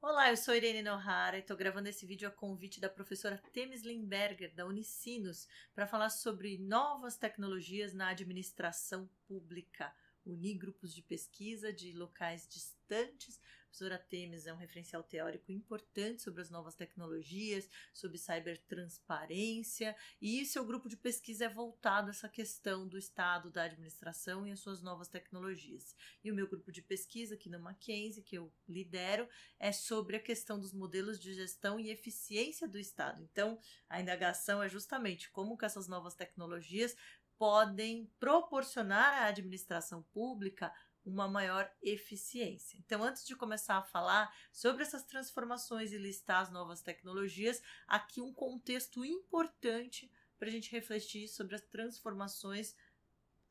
Olá, eu sou Irene Nohara e estou gravando esse vídeo a convite da professora Temis Limberger, da Unicinos, para falar sobre novas tecnologias na administração pública. Unir grupos de pesquisa de locais distantes. A professora Temis é um referencial teórico importante sobre as novas tecnologias, sobre cibertransparência, e seu grupo de pesquisa é voltado a essa questão do Estado, da administração e as suas novas tecnologias. E o meu grupo de pesquisa aqui na Mackenzie, que eu lidero, é sobre a questão dos modelos de gestão e eficiência do Estado. Então, a indagação é justamente como que essas novas tecnologias podem proporcionar à administração pública uma maior eficiência. Então, antes de começar a falar sobre essas transformações e listar as novas tecnologias, aqui um contexto importante para a gente refletir sobre as transformações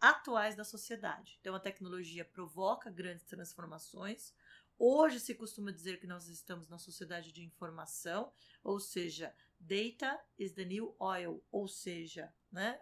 atuais da sociedade. Então, a tecnologia provoca grandes transformações. Hoje se costuma dizer que nós estamos na sociedade de informação, ou seja, data is the new oil, ou seja,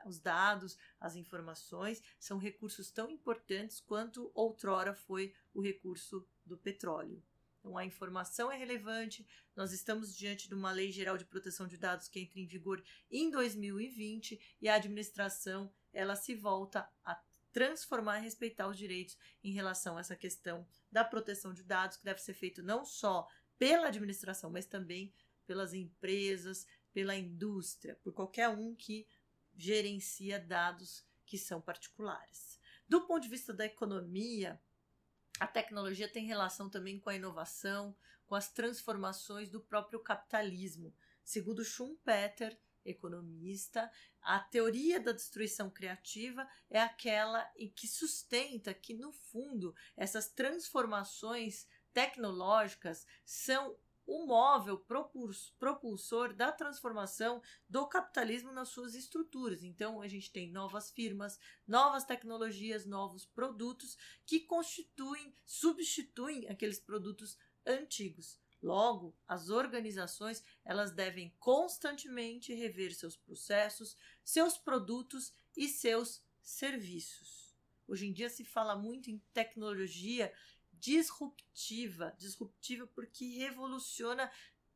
os dados, as informações são recursos tão importantes quanto outrora foi o recurso do petróleo. Então, a informação é relevante. Nós estamos diante de uma Lei Geral de Proteção de Dados que entra em vigor em 2020 e a administração ela se volta a transformar e respeitar os direitos em relação a essa questão da proteção de dados, que deve ser feito não só pela administração, mas também pelas empresas, pela indústria, por qualquer um que gerencia dados que são particulares. Do ponto de vista da economia, a tecnologia tem relação também com a inovação, com as transformações do próprio capitalismo. Segundo Schumpeter, economista, a teoria da destruição criativa é aquela em que sustenta que, no fundo, essas transformações tecnológicas são o móvel propulsor da transformação do capitalismo nas suas estruturas. Então, a gente tem novas firmas, novas tecnologias, novos produtos que substituem aqueles produtos antigos. Logo, as organizações elas devem constantemente rever seus processos, seus produtos e seus serviços. Hoje em dia se fala muito em tecnologia disruptiva porque revoluciona,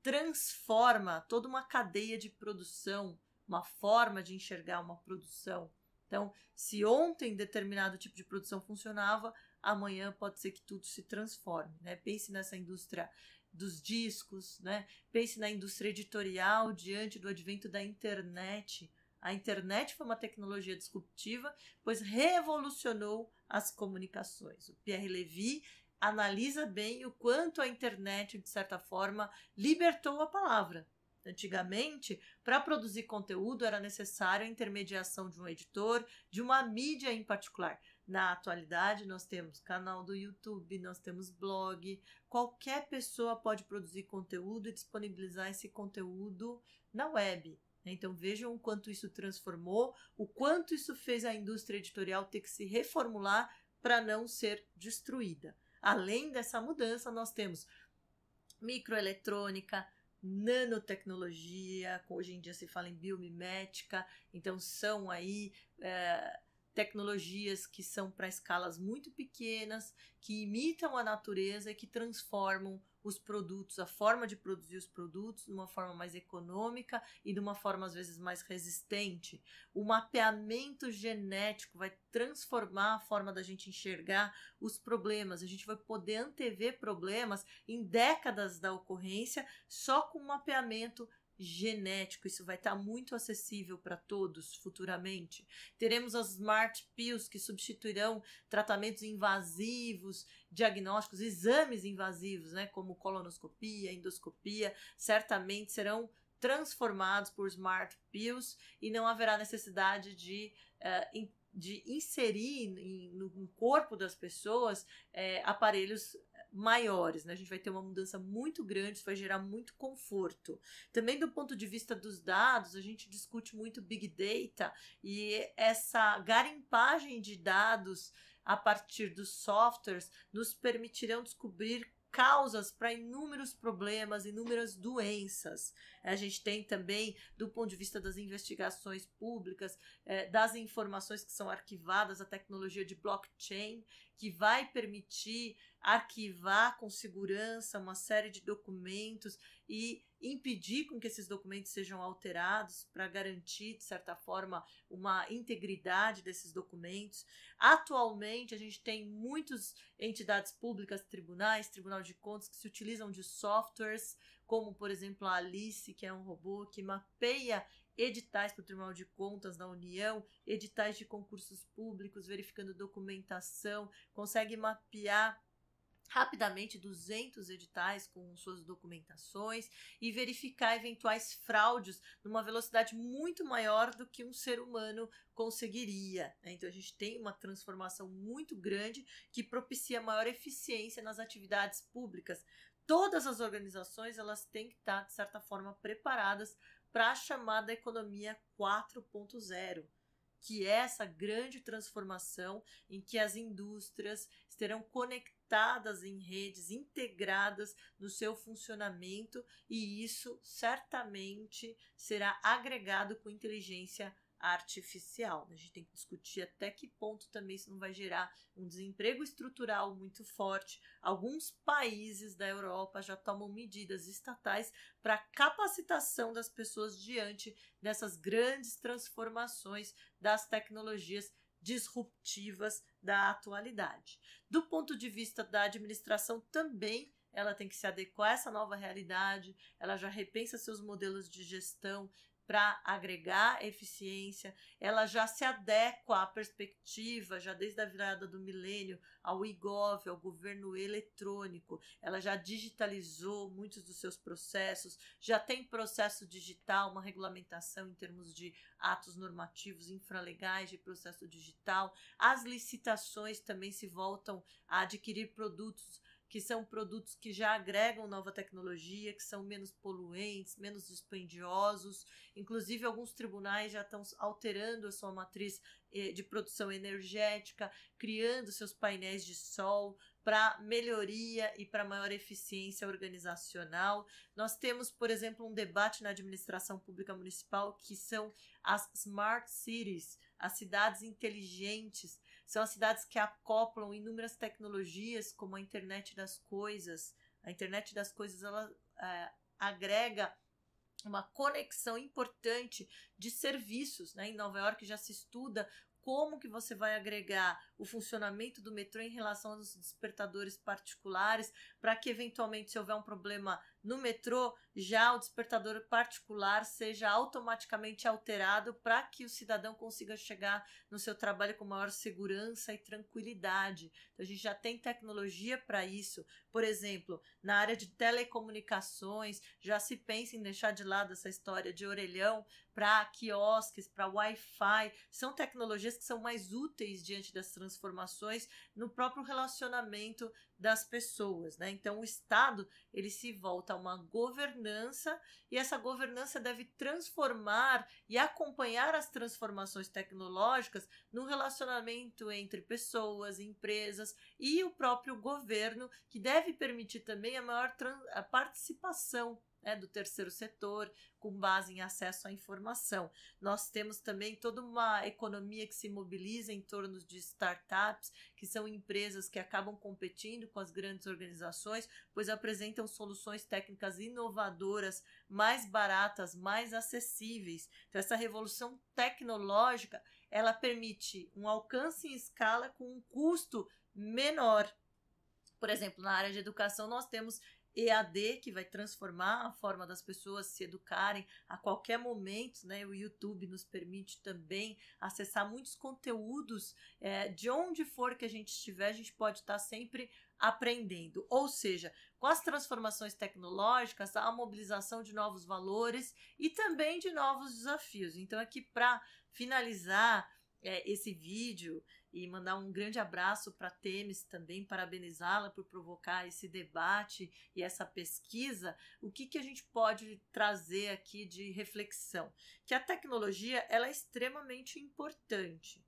transforma toda uma cadeia de produção, uma forma de enxergar uma produção. Então, se ontem determinado tipo de produção funcionava, amanhã pode ser que tudo se transforme, Pense nessa indústria dos discos, Pense na indústria editorial diante do advento da internet. A internet foi uma tecnologia disruptiva, pois revolucionou as comunicações. O Pierre Levy analisa bem o quanto a internet, de certa forma, libertou a palavra. Antigamente, para produzir conteúdo era necessária a intermediação de um editor, de uma mídia em particular. Na atualidade, nós temos canal do YouTube, nós temos blog. Qualquer pessoa pode produzir conteúdo e disponibilizar esse conteúdo na web. Então, vejam o quanto isso transformou, o quanto isso fez a indústria editorial ter que se reformular para não ser destruída. Além dessa mudança, nós temos microeletrônica, nanotecnologia, hoje em dia se fala em biomimética, então são aí tecnologias que são para escalas muito pequenas, que imitam a natureza e que transformam os produtos, a forma de produzir os produtos de uma forma mais econômica e de uma forma às vezes mais resistente. O mapeamento genético vai transformar a forma da gente enxergar os problemas. A gente vai poder antever problemas em décadas da ocorrência só com mapeamento genético. Isso vai estar muito acessível para todos futuramente. Teremos as Smart Pills que substituirão tratamentos invasivos, diagnósticos, exames invasivos, como colonoscopia, endoscopia, certamente serão transformados por Smart Pills e não haverá necessidade de inserir no corpo das pessoas aparelhos maiores, A gente vai ter uma mudança muito grande, isso vai gerar muito conforto. Também do ponto de vista dos dados, a gente discute muito Big Data e essa garimpagem de dados a partir dos softwares nos permitirão descobrir causas para inúmeros problemas, inúmeras doenças. A gente tem também, do ponto de vista das investigações públicas, das informações que são arquivadas, a tecnologia de blockchain, que vai permitir arquivar com segurança uma série de documentos e impedir com que esses documentos sejam alterados para garantir, de certa forma, uma integridade desses documentos. Atualmente, a gente tem muitas entidades públicas, tribunais, Tribunal de Contas, que se utilizam de softwares, como, por exemplo, a Alice, que é um robô que mapeia editais para o Tribunal de Contas da União, editais de concursos públicos, verificando documentação, consegue mapear rapidamente 200 editais com suas documentações e verificar eventuais fraudes numa velocidade muito maior do que um ser humano conseguiria, né? Então a gente tem uma transformação muito grande que propicia maior eficiência nas atividades públicas. Todas as organizações elas têm que estar, de certa forma, preparadas para a chamada economia 4.0, que é essa grande transformação em que as indústrias estarão conectadas em redes, integradas no seu funcionamento, e isso certamente será agregado com inteligência artificial. A gente tem que discutir até que ponto também isso não vai gerar um desemprego estrutural muito forte. Alguns países da Europa já tomam medidas estatais para capacitação das pessoas diante dessas grandes transformações das tecnologias disruptivas da atualidade. Do ponto de vista da administração também, ela tem que se adequar a essa nova realidade, ela já repensa seus modelos de gestão para agregar eficiência, ela já se adequa à perspectiva, já desde a virada do milênio, ao e-gov, ao governo eletrônico, ela já digitalizou muitos dos seus processos, já tem processo digital, uma regulamentação em termos de atos normativos infralegais de processo digital, as licitações também se voltam a adquirir produtos que são produtos que já agregam nova tecnologia, que são menos poluentes, menos dispendiosos. Inclusive, alguns tribunais já estão alterando a sua matriz de produção energética, criando seus painéis de sol para melhoria e para maior eficiência organizacional. Nós temos, por exemplo, um debate na administração pública municipal que são as Smart Cities, as cidades inteligentes. São as cidades que acoplam inúmeras tecnologias, como a internet das coisas. A internet das coisas ela agrega uma conexão importante de serviços, né? Em Nova York já se estuda como que você vai agregar o funcionamento do metrô em relação aos despertadores particulares, para que eventualmente, se houver um problema no metrô, já o despertador particular seja automaticamente alterado para que o cidadão consiga chegar no seu trabalho com maior segurança e tranquilidade. Então, a gente já tem tecnologia para isso. Por exemplo, na área de telecomunicações, já se pensa em deixar de lado essa história de orelhão para quiosques, para Wi-Fi. São tecnologias que são mais úteis diante das transformações no próprio relacionamento das pessoas, né? Então, o Estado ele se volta a uma governança, e essa governança deve transformar e acompanhar as transformações tecnológicas no relacionamento entre pessoas, empresas e o próprio governo, que deve permitir também a maior a participação do terceiro setor, com base em acesso à informação. Nós temos também toda uma economia que se mobiliza em torno de startups, que são empresas que acabam competindo com as grandes organizações, pois apresentam soluções técnicas inovadoras, mais baratas, mais acessíveis. Então, essa revolução tecnológica, ela permite um alcance em escala com um custo menor. Por exemplo, na área de educação, nós temos EAD, que vai transformar a forma das pessoas se educarem a qualquer momento, né? O YouTube nos permite também acessar muitos conteúdos, de onde for que a gente estiver, a gente pode estar sempre aprendendo. Ou seja, com as transformações tecnológicas, há a mobilização de novos valores e também de novos desafios. Então, aqui para finalizar esse vídeo e mandar um grande abraço para a Themis também, parabenizá-la por provocar esse debate e essa pesquisa, o que a gente pode trazer aqui de reflexão? Que a tecnologia ela é extremamente importante.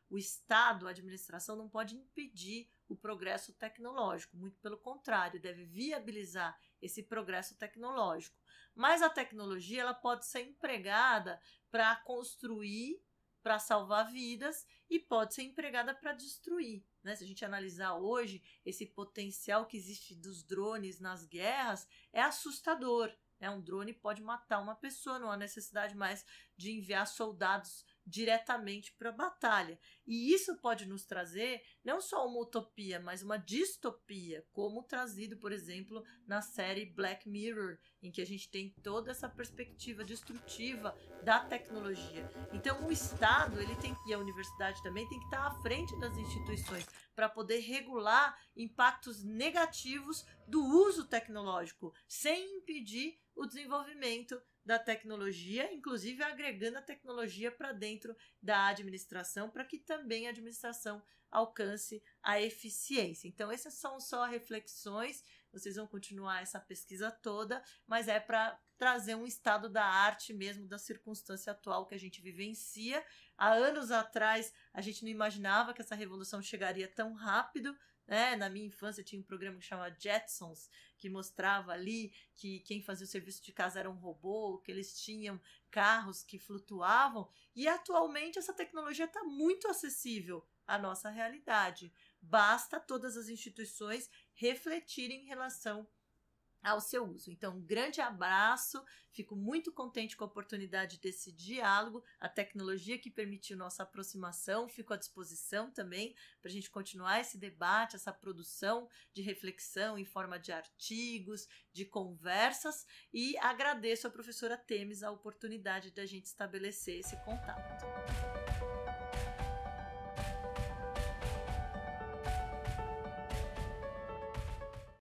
O Estado, a administração não pode impedir o progresso tecnológico, muito pelo contrário, deve viabilizar esse progresso tecnológico. Mas a tecnologia ela pode ser empregada para construir, para salvar vidas e pode ser empregada para destruir, né? Se a gente analisar hoje, esse potencial que existe dos drones nas guerras é assustador. Um drone pode matar uma pessoa, não há necessidade mais de enviar soldados diretamente para a batalha. E isso pode nos trazer não só uma utopia, mas uma distopia, como trazido, por exemplo, na série Black Mirror, em que a gente tem toda essa perspectiva destrutiva da tecnologia. Então o Estado, e a universidade também, tem que estar à frente das instituições para poder regular impactos negativos do uso tecnológico, sem impedir o desenvolvimento da tecnologia, inclusive agregando a tecnologia para dentro da administração, para que também a administração alcance a eficiência. Então, essas são só reflexões, vocês vão continuar essa pesquisa toda, mas é para trazer um estado da arte mesmo, da circunstância atual que a gente vivencia. Há anos atrás, a gente não imaginava que essa revolução chegaria tão rápido, né? Na minha infância tinha um programa que chamava Jetsons, que mostrava ali que quem fazia o serviço de casa era um robô, que eles tinham carros que flutuavam, e atualmente essa tecnologia está muito acessível à nossa realidade. Basta todas as instituições refletirem em relação ao seu uso. Então, um grande abraço, fico muito contente com a oportunidade desse diálogo, a tecnologia que permitiu nossa aproximação, fico à disposição também para a gente continuar esse debate, essa produção de reflexão em forma de artigos, de conversas, e agradeço à professora Temis a oportunidade da gente estabelecer esse contato.